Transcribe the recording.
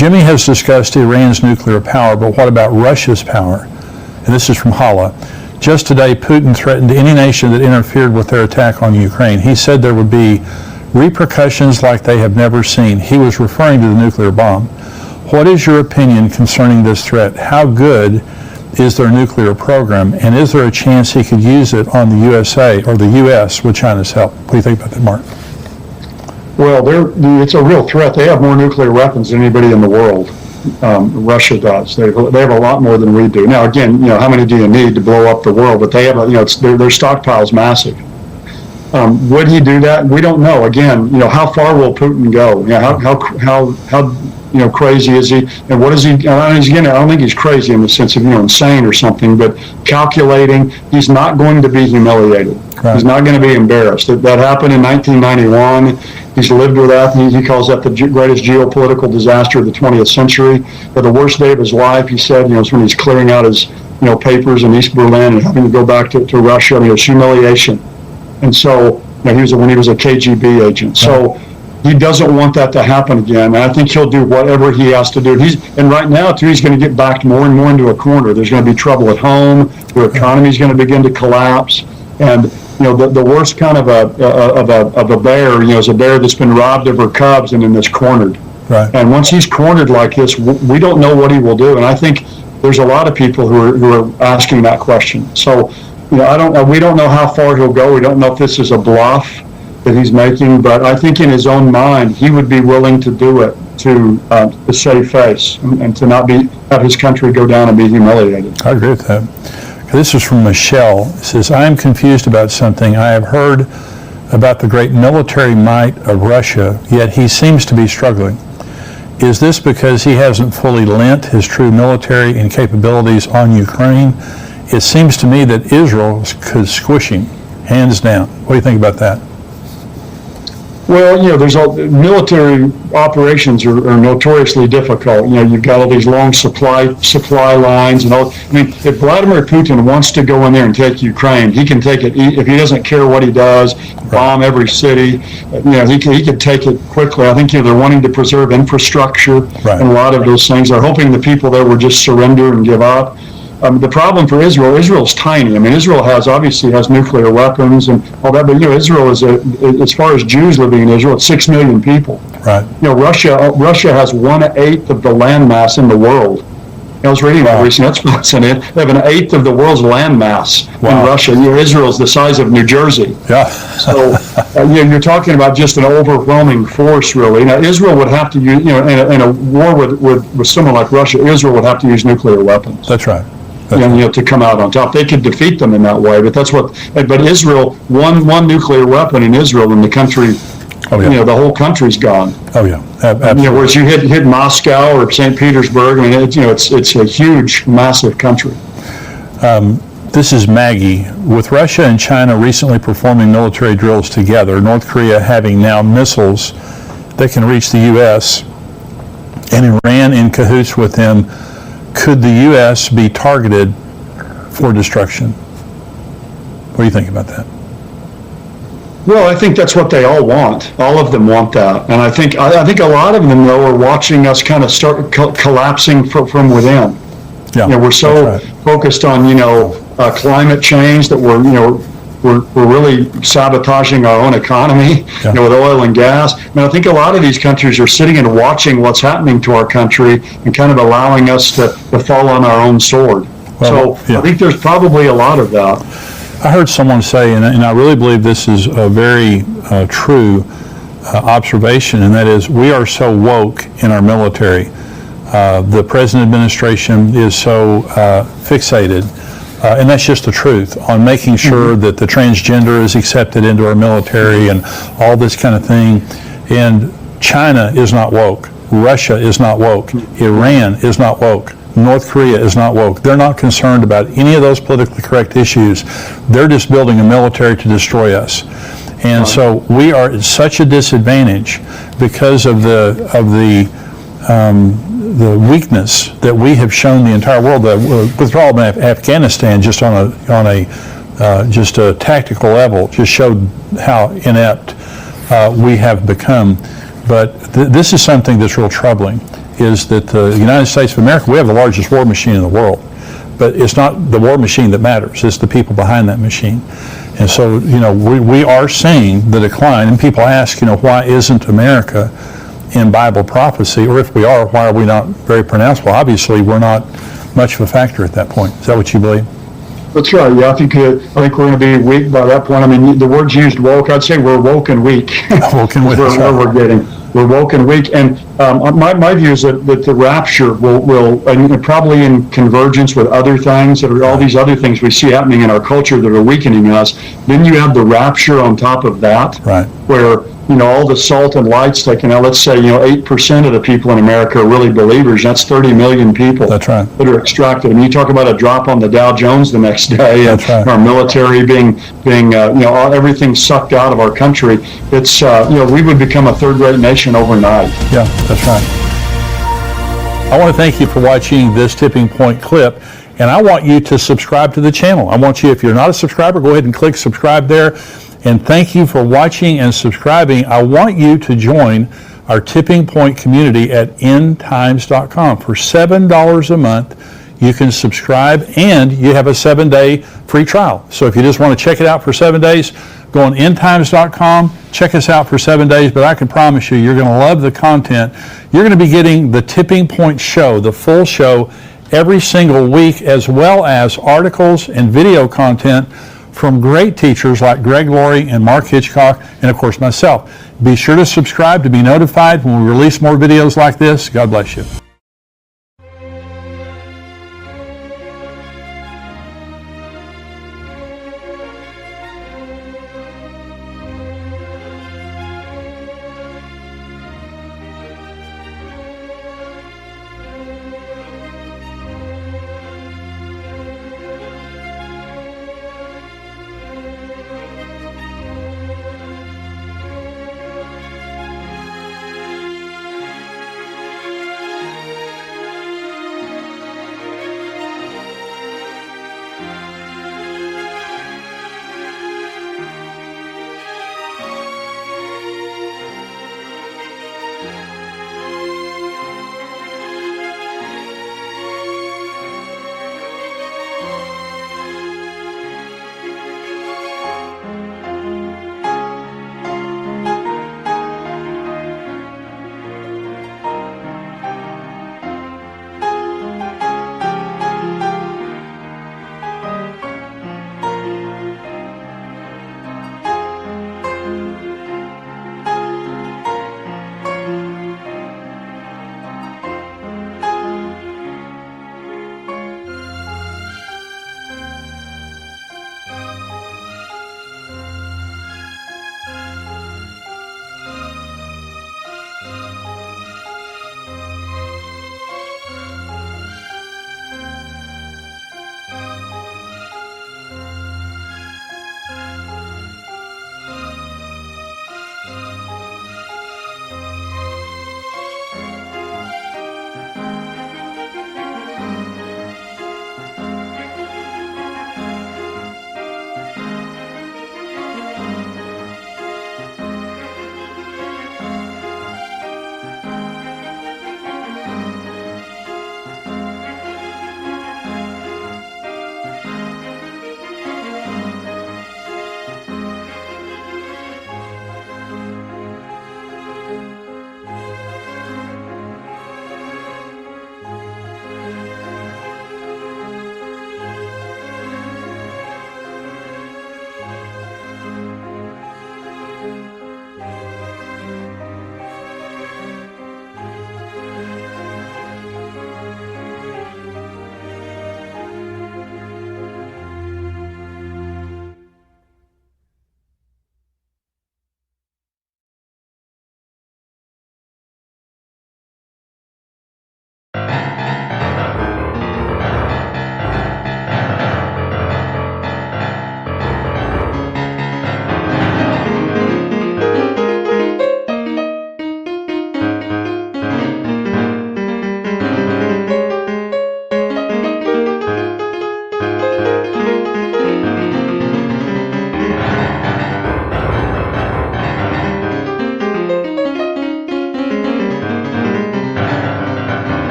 Jimmy has discussed Iran's nuclear power, but what about Russia's power? And this is from Hala. Just today, Putin threatened any nation that interfered with their attack on Ukraine. He said there would be repercussions like they have never seen. He was referring to the nuclear bomb. What is your opinion concerning this threat? How good is their nuclear program, and is there a chance he could use it on the USA or the U.S. with China's help? What do you think about that, Mark? Well, it's a real threat. They have more nuclear weapons than anybody in the world. Russia does. They have a lot more than we do. Now, again, how many do you need to blow up the world? But they have, their stockpile's massive. Would he do that? We don't know. Again, how far will Putin go? How crazy is he? And what is he? I don't think he's crazy in the sense of insane or something. But calculating, he's not going to be humiliated. Right. He's not going to be embarrassed. That happened in 1991. He's lived with that. He calls that the greatest geopolitical disaster of the 20th century. But the worst day of his life, he said, is when he's clearing out his papers in East Berlin and having to go back to Russia. It was humiliation. And so when he was a KGB agent. So he doesn't want that to happen again. And I think he'll do whatever he has to do. And right now, too, he's going to get backed more and more into a corner. There's going to be trouble at home. The economy is going to begin to collapse. And the worst kind of a bear, is a bear that's been robbed of her cubs and then is cornered. Right. And once he's cornered like this, we don't know what he will do. And I think there's a lot of people who are asking that question. So, we don't know how far he'll go. We don't know if this is a bluff that he's making, but I think in his own mind, he would be willing to do it to save face and to not have his country go down and be humiliated. I agree with that. This is from Michelle. It says, I am confused about something. I have heard about the great military might of Russia, yet he seems to be struggling. Is this because he hasn't fully lent his true military and capabilities on Ukraine? It seems to me that Israel could squish him, hands down. What do you think about that? Well, there's military operations are notoriously difficult. You've got all these long supply lines and all. If Vladimir Putin wants to go in there and take Ukraine, he can take it. If he doesn't care what he does, bomb every city. He could take it quickly. I think they're wanting to preserve infrastructure and a lot of those things. They're hoping the people there will just surrender and give up. The problem for Israel's tiny. Israel obviously has nuclear weapons and all that, but Israel is as far as Jews living in Israel, it's 6 million people. Right. Russia has 1/8 of the landmass in the world. I was reading that recently. That's they have 1/8 of the world's landmass in Russia. Israel's the size of New Jersey. Yeah. So you're talking about just an overwhelming force, really. Now Israel would have to use, in a war with someone like Russia, Israel would have to use nuclear weapons. That's right. To come out on top. They could defeat them in that way, but but Israel, one nuclear weapon in Israel and the country, the whole country's gone. Oh yeah, absolutely. Whereas you hit Moscow or St. Petersburg, it's a huge, massive country. This is Maggie. With Russia and China recently performing military drills together, North Korea having now missiles that can reach the U.S., and Iran in cahoots with them, could the U.S. be targeted for destruction? What do you think about that? Well, I think that's what they all want. All of them want that, and I think a lot of them though are watching us kind of start collapsing from within. Yeah, we're so focused on climate change that we're really sabotaging our own economy, with oil and gas. I think a lot of these countries are sitting and watching what's happening to our country and kind of allowing us to fall on our own sword. I think there's probably a lot of that. I heard someone say, and I really believe this is a very true observation, and that is we are so woke in our military. The present administration is so fixated, and that's just the truth, on making sure that the transgender is accepted into our military and all this kind of thing. And China is not woke. Russia is not woke. Iran is not woke. North Korea is not woke. They're not concerned about any of those politically correct issues. They're just building a military to destroy us. And so we are at such a disadvantage because of the weakness that we have shown the entire world. The withdrawal of Afghanistan, just on a tactical level, just showed how inept we have become. But this is something that's real troubling. is that the United States of America, we have the largest war machine in the world. But it's not the war machine that matters. It's the people behind that machine. And so, we are seeing the decline. And people ask, why isn't America in Bible prophecy? Or if we are, why are we not very pronounced? Well, obviously, we're not much of a factor at that point. Is that what you believe? That's right. Yeah, I think we're going to be weak by that point. I mean, the word's used woke. I'd say we're woke and weak. Woke and weak. Where we're getting. We're woke and weak. And my view is that the rapture will and probably in convergence with other things, that are all these other things we see happening in our culture that are weakening us. Then you have the rapture on top of that, right, where all the salt and light's taken out. Let's say 8% of the people in America are really believers. That's 30 million people. That's right. That are extracted. I mean, you talk about a drop on the Dow Jones the next day, and right. Our military being everything sucked out of our country. It's we would become a third-rate nation overnight. Yeah, that's right. I want to thank you for watching this Tipping Point clip, and I want you to subscribe to the channel. I want you, if you're not a subscriber, go ahead and click subscribe there. And thank you for watching and subscribing. I want you to join our Tipping Point community at endtimes.com. For $7 a month, you can subscribe, and you have a 7-day free trial. So if you just want to check it out for 7 days, go on endtimes.com, check us out for 7 days, but I can promise you, you're going to love the content. You're going to be getting the Tipping Point show, the full show, every single week, as well as articles and video content from great teachers like Greg Laurie and Mark Hitchcock, and of course myself. Be sure to subscribe to be notified when we release more videos like this. God bless you.